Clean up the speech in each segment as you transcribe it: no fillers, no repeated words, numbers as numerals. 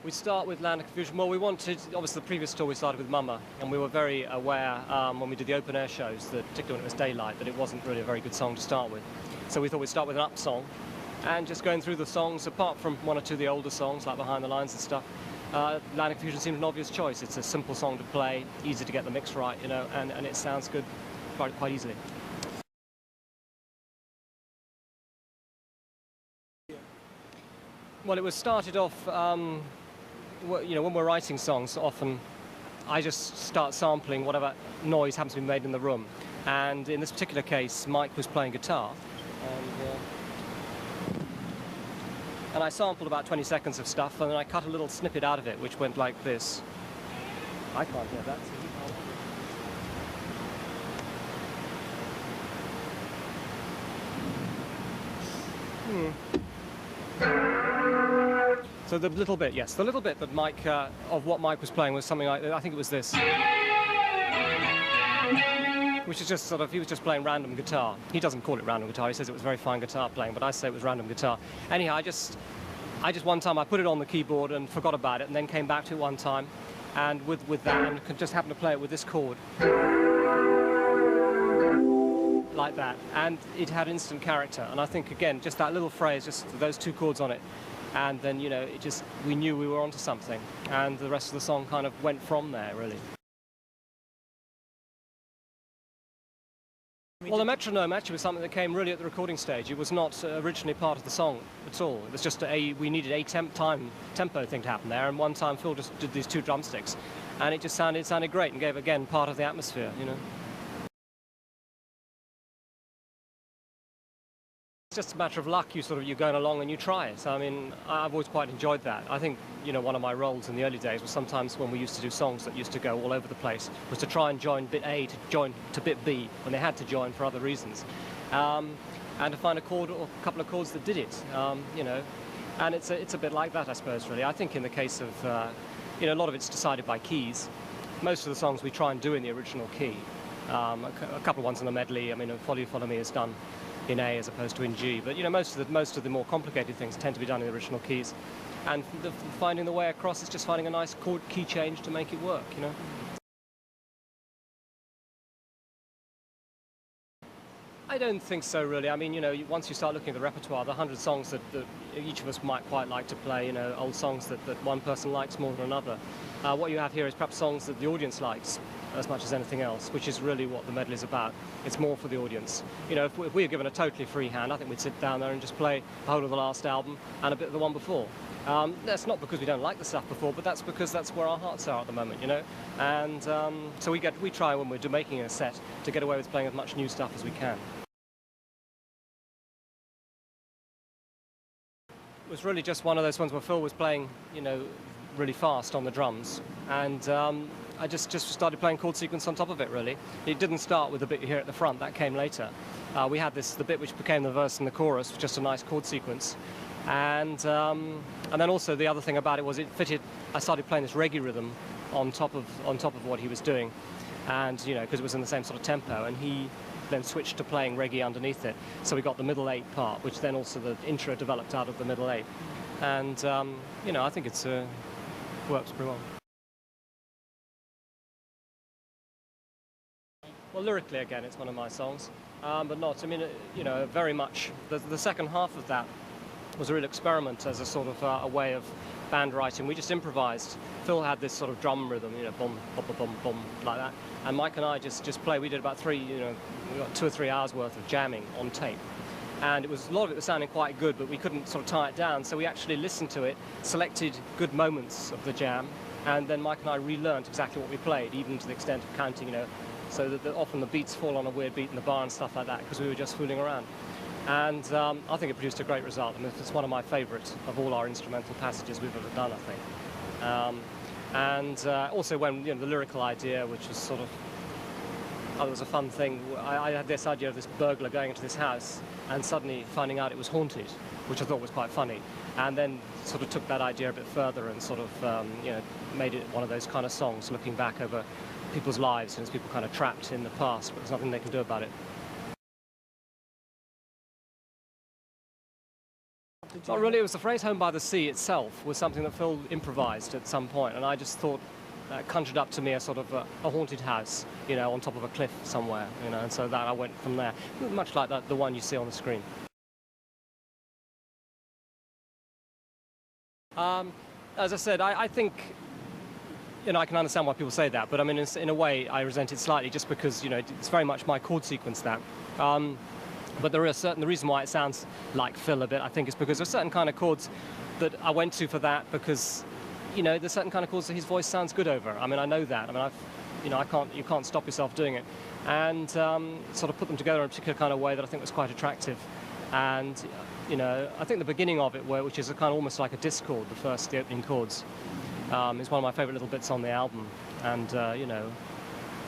We start with Land of Confusion. Well, we wanted, obviously the previous tour we started with Mama, and we were very aware when we did the open air shows, that particularly when it was daylight, that it wasn't really a very good song to start with. So we thought we'd start with an up song, and just going through the songs, apart from one or two of the older songs, like Behind the Lines and stuff, Land of Confusion seemed an obvious choice. It's a simple song to play, easy to get the mix right, you know, and it sounds good quite easily. Well, it was started off, you know, when we're writing songs, often I just start sampling whatever noise happens to be made in the room. And in this particular case, Mike was playing guitar. And I sampled about 20 seconds of stuff, and then I cut a little snippet out of it, which went like this. I can't hear that. So the little bit, yes, the little bit that Mike, of what Mike was playing was something like, I think it was this. Which is just sort of, he was just playing random guitar. He doesn't call it random guitar, he says it was very fine guitar playing, but I say it was random guitar. Anyhow, I just one time I put it on the keyboard and forgot about it, and then came back to it one time, and with that, and could just happen to play it with this chord. Like that, and it had instant character, and I think, again, just that little phrase, just those two chords on it, and then, you know, it just, we knew we were onto something, and the rest of the song kind of went from there, really. Well, the metronome actually was something that came really at the recording stage. It was not originally part of the song at all. It was just we needed a tempo thing to happen there, and one time Phil just did these two drumsticks, and it just sounded great and gave, again, part of the atmosphere, you know. It's just a matter of luck. You're going along and you try it. I mean, I've always quite enjoyed that. I think, you know, one of my roles in the early days was sometimes when we used to do songs that used to go all over the place, was to try and join bit A to join to bit B when they had to join for other reasons, and to find a chord or a couple of chords that did it, you know. And it's a bit like that, I suppose, really. I think in the case of, you know, a lot of it's decided by keys. Most of the songs we try and do in the original key. A couple of ones in the medley. I mean, Follow You, Follow Me is done in A as opposed to in G, but you know, most of the more complicated things tend to be done in the original keys, and finding the way across is just finding a nice chord key change to make it work, you know. I don't think so, really. I mean, you know, once you start looking at the repertoire, the 100 songs that each of us might quite like to play, you know, old songs that one person likes more than another. What you have here is perhaps songs that the audience likes as much as anything else, which is really what the medley is about. It's more for the audience. You know, if we were given a totally free hand, I think we'd sit down there and just play the whole of the last album and a bit of the one before. That's not because we don't like the stuff before, but that's because that's where our hearts are at the moment, you know. And so we try when we're making a set to get away with playing as much new stuff as we can. It was really just one of those ones where Phil was playing, you know, really fast on the drums, and I just started playing chord sequence on top of it, really. It didn't start with the bit here at the front, that came later. We had the bit which became the verse and the chorus, just a nice chord sequence. And then also the other thing about it was it fitted, I started playing this reggae rhythm on top of what he was doing, and, you know, because it was in the same sort of tempo, and he then switched to playing reggae underneath it. So we got the middle eight part, which then also the intro developed out of the middle eight. And, you know, I think it's works pretty well. Well, lyrically, again, it's one of my songs, but not, I mean, you know, very much, the second half of that was a real experiment as a sort of a way of band writing. We just improvised. Phil had this sort of drum rhythm, you know, boom, boom, boom, boom, like that. And Mike and I just play. We did about we got 2 or 3 hours worth of jamming on tape. And a lot of it was sounding quite good, but we couldn't sort of tie it down. So we actually listened to it, selected good moments of the jam, and then Mike and I relearned exactly what we played, even to the extent of counting, you know, so that often the beats fall on a weird beat in the bar and stuff like that, because we were just fooling around. And I think it produced a great result. I mean, it's one of my favourites of all our instrumental passages we've ever done, I think. Also when, you know, the lyrical idea, which was sort of, it was a fun thing. I had this idea of this burglar going into this house and suddenly finding out it was haunted, which I thought was quite funny. And then sort of took that idea a bit further and sort of, you know, made it one of those kind of songs looking back over people's lives, and as people kind of trapped in the past, but there's nothing they can do about it. Not really. It was the phrase "home by the sea" itself was something that Phil improvised at some point, and I just thought that conjured up to me a sort of a haunted house, you know, on top of a cliff somewhere, you know, and so that I went from there, much like the one you see on the screen. As I said, I think, you know, I can understand why people say that, but I mean, in a way, I resent it slightly just because, you know, it's very much my chord sequence that. But there are the reason why it sounds like Phil a bit, I think, is because there's certain kind of chords that I went to for that because, you know, there's certain kind of chords that his voice sounds good over. I mean, I know that. I mean, you can't stop yourself doing it. And sort of put them together in a particular kind of way that I think was quite attractive. And, you know, I think the beginning of it, which is a kind of almost like a discord, the opening chords, is one of my favorite little bits on the album. And, you know,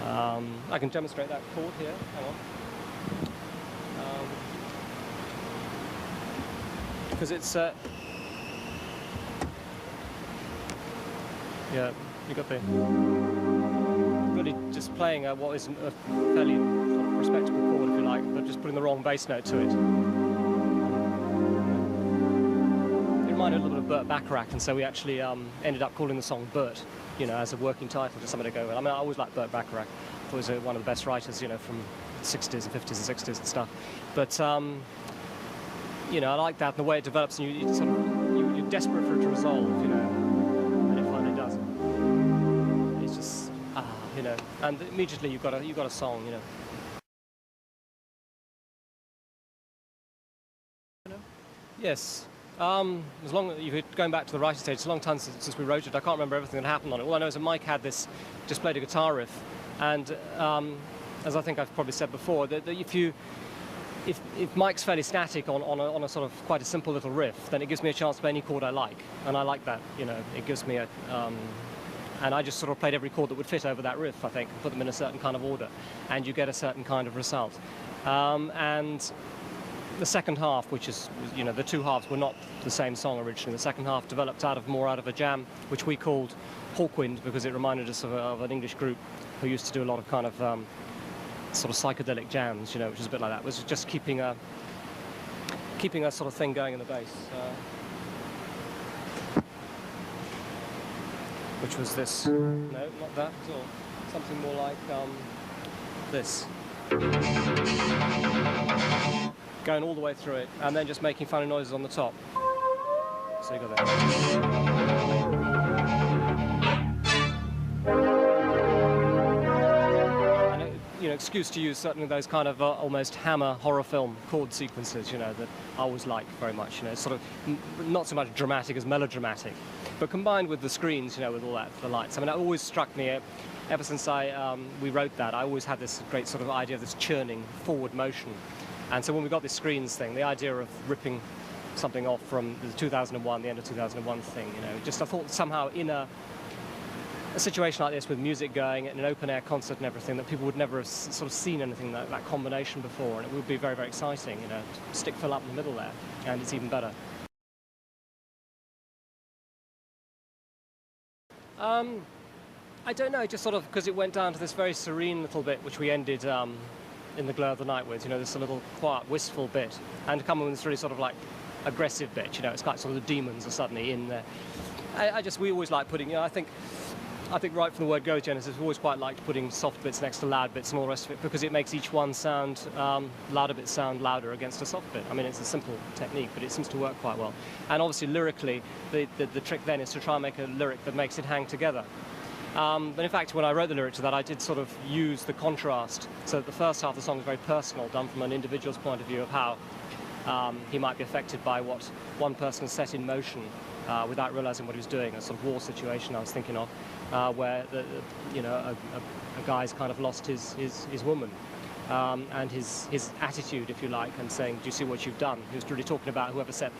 I can demonstrate that chord here. Hang on. Because it's, yeah, you got the, really just playing what is a fairly sort of respectable chord, if you like, but just putting the wrong bass note to it. It reminded a little bit of Burt Bacharach, and so we actually ended up calling the song Burt, you know, as a working title, just something to go with. I mean, I always liked Burt Bacharach. I thought he was one of the best writers, you know, from the 60s and 50s and 60s and stuff. But, you know, I like that, and the way it develops, and you're desperate for it to resolve, you know, and it finally does. It's just, you know, and immediately you've got a song, you know. Yes. As long as you're going back to the writing stage, it's a long time since we wrote it. I can't remember everything that happened on it. All I know is that Mike had just played a guitar riff, and as I think I've probably said before, that if Mike's fairly static on a sort of quite a simple little riff, then it gives me a chance to play any chord I like, and I like that. You know, it gives me and I just sort of played every chord that would fit over that riff, I think, and put them in a certain kind of order, and you get a certain kind of result. And the second half, which is, you know, the two halves were not the same song originally. The second half developed out of a jam, which we called Hawkwind, because it reminded us of an English group who used to do a lot of kind of sort of psychedelic jams, you know, which is a bit like that. It was just keeping a sort of thing going in the bass, which was this. No, not that at all. Something more like this. Going all the way through it, and then just making funny noises on the top. So you got that. You know, excuse to use certainly those kind of almost Hammer horror film chord sequences, you know, that I always like very much. You know, it's sort of not so much dramatic as melodramatic, but combined with the screens, you know, with all that, the lights. I mean, it always struck me, ever since we wrote that, I always had this great sort of idea of this churning forward motion. And so when we got this screens thing, the idea of ripping something off from the 2001, the end of 2001 thing, you know, just I thought somehow in a situation like this with music going and an open-air concert and everything, that people would never have sort of seen anything that combination before, and it would be very, very exciting, you know, to stick Phil up in the middle there, and it's even better. I don't know, just sort of because it went down to this very serene little bit, which we ended in the glow of the night with, you know, this little quiet, wistful bit, and to come with this really sort of like aggressive bit, you know, it's like sort of the demons are suddenly in there. We always like putting, you know, I think right from the word go, Genesis, we always quite liked putting soft bits next to loud bits and all the rest of it, because it makes each one sound, louder bit sound louder against a soft bit. I mean, it's a simple technique, but it seems to work quite well. And obviously, lyrically, the trick then is to try and make a lyric that makes it hang together. But in fact, when I wrote the lyric to that, I did sort of use the contrast, so that the first half of the song is very personal, done from an individual's point of view of how he might be affected by what one person has set in motion without realizing what he was doing, a sort of war situation I was thinking of, where you know, a guy's kind of lost his woman, and his attitude, if you like, and saying, do you see what you've done? He was really talking about whoever set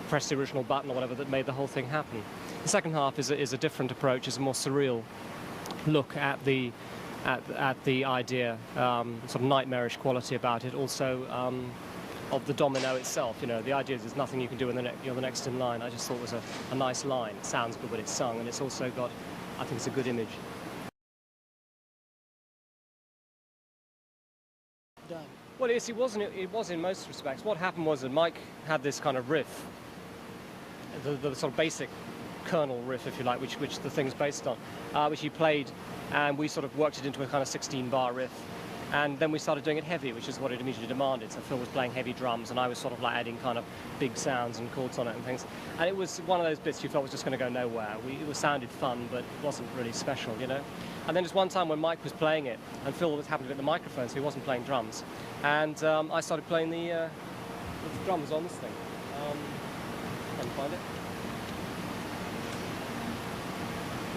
pressed the original button or whatever that made the whole thing happen. The second half is a different approach, is a more surreal look at the idea, sort of nightmarish quality about it, also of the domino itself. You know, the idea is there's nothing you can do in you're the next in line. I just thought it was a nice line. It sounds good when it's sung, and it's also got, I think it's a good image. Done. Well, yes, it was in most respects. What happened was that Mike had this kind of riff, the sort of basic kernel riff, if you like, which the thing's based on, which he played, and we sort of worked it into a kind of 16-bar riff. And then we started doing it heavy, which is what it immediately demanded. So Phil was playing heavy drums, and I was sort of like adding kind of big sounds and chords on it and things. And it was one of those bits you felt was just going to go nowhere. It sounded fun, but it wasn't really special, you know? And then just one time when Mike was playing it, and Phil was happened to be at the microphone, so he wasn't playing drums. And I started playing the drums on this thing. Can you find it?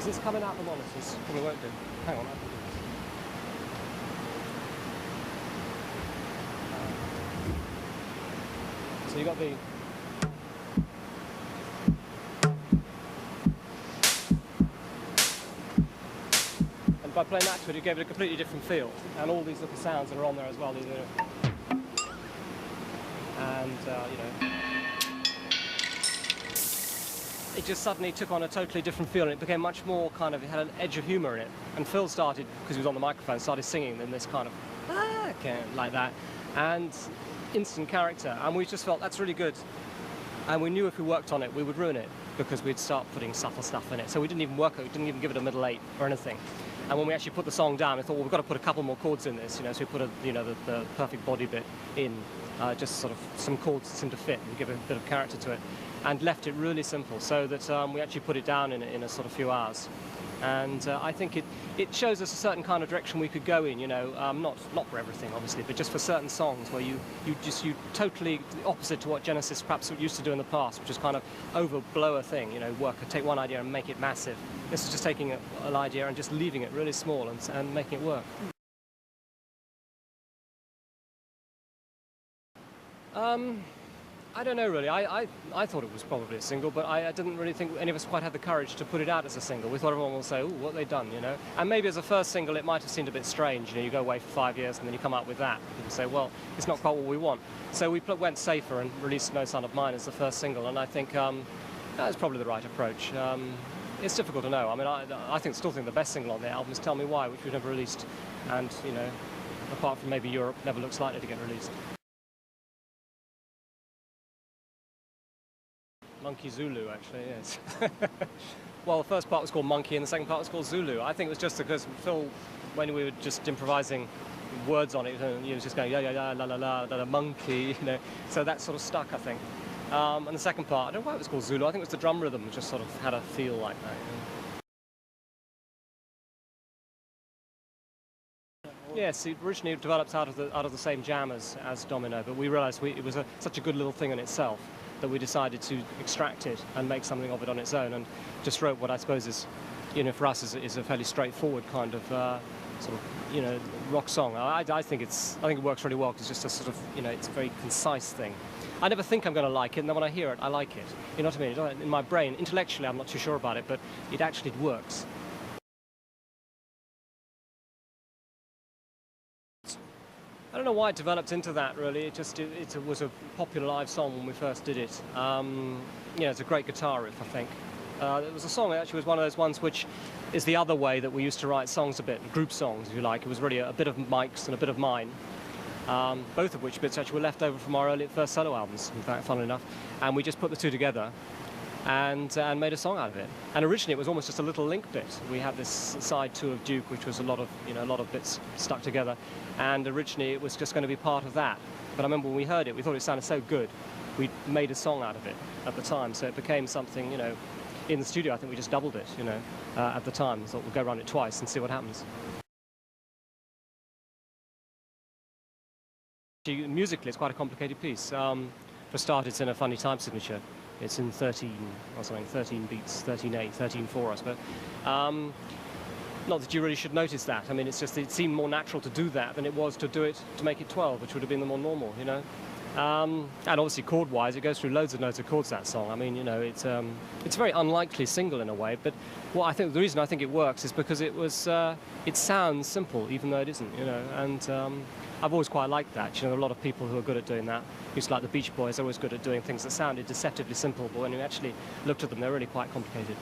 Is this coming out the monitors? Probably won't do. Hang on, I can do this. So you got the... And by playing that to it, it gave it a completely different feel. And all these little sounds that are on there as well. And, you know... It just suddenly took on a totally different feel, and it became much more kind of, it had an edge of humour in it. And Phil started, because he was on the microphone, started singing in this kind of, like that. And instant character, and we just felt that's really good, and we knew if we worked on it we would ruin it because we'd start putting subtle stuff in it, so we didn't even work it, we didn't even give it a middle eight or anything. And when we actually put the song down, we thought, well, we've got to put a couple more chords in this, you know, so we put the perfect body bit in, just sort of some chords that seem to fit and give a bit of character to it, and left it really simple, so that we actually put it down in a sort of few hours. And I think it shows us a certain kind of direction we could go in, you know, not for everything, obviously, but just for certain songs where you totally opposite to what Genesis perhaps used to do in the past, which is kind of overblow a thing, you know, take one idea and make it massive. This is just taking an idea and just leaving it really small and making it work. I don't know, really. I thought it was probably a single, but I didn't really think any of us quite had the courage to put it out as a single. We thought everyone will say, "Ooh, what have they done?" You know. And maybe as a first single, it might have seemed a bit strange. You know, you go away for 5 years and then you come up with that. People say, "Well, it's not quite what we want." So we went safer and released "No Son of Mine" as the first single, and I think that was probably the right approach. It's difficult to know. I mean, I still think the best single on the album is "Tell Me Why," which we've never released, and you know, apart from maybe Europe, never looks likely to get released. Monkey Zulu, actually, yes. Well, the first part was called Monkey and the second part was called Zulu. I think it was just because Phil, when we were just improvising words on it, and he was just going, yeah, la, la, la, la, monkey, you know, so that sort of stuck, I think. And the second part, I don't know why it was called Zulu, I think it was the drum rhythm just sort of had a feel like that. You know? Yes, it originally developed out of the same jam as Domino, but we realised it was such a good little thing in itself that we decided to extract it and make something of it on its own, and just wrote what I suppose is, you know, for us is a fairly straightforward kind of sort of, you know, rock song. I think it works really well because it's just a sort of, you know, it's a very concise thing. I never think I'm going to like it, and then when I hear it, I like it. You know what I mean? In my brain, intellectually, I'm not too sure about it, but it actually works. I don't know why it developed into that, really. It was a popular live song when we first did it. You know, it's a great guitar riff, I think. It was a song that actually was one of those ones which is the other way that we used to write songs a bit, group songs, if you like. It was really a bit of Mike's and a bit of mine, both of which bits actually were left over from our first solo albums, in fact, funnily enough. And we just put the two together and made a song out of it. And originally it was almost just a little link bit. We had this side two of Duke, which was a lot of bits stuck together. And originally it was just going to be part of that. But I remember when we heard it, we thought it sounded so good, we made a song out of it at the time. So it became something, you know, in the studio I think we just doubled it, you know, at the time. So we'll go around it twice and see what happens. Musically, it's quite a complicated piece. For a start, it's in a funny time signature. It's in 13 or something, 13 beats, 13/8, 13/4, I suppose. Not that you really should notice that. I mean, it's just, it seemed more natural to do that than it was to do it, to make it 12, which would have been the more normal, you know. And obviously chord-wise, it goes through loads and loads of chords, that song. I mean, you know, it's a very unlikely single in a way, but the reason I think it works is because it sounds simple, even though it isn't, you know, and I've always quite liked that. You know, a lot of people who are good at doing that, used to like the Beach Boys, are always good at doing things that sounded deceptively simple, but when you actually looked at them, they're really quite complicated.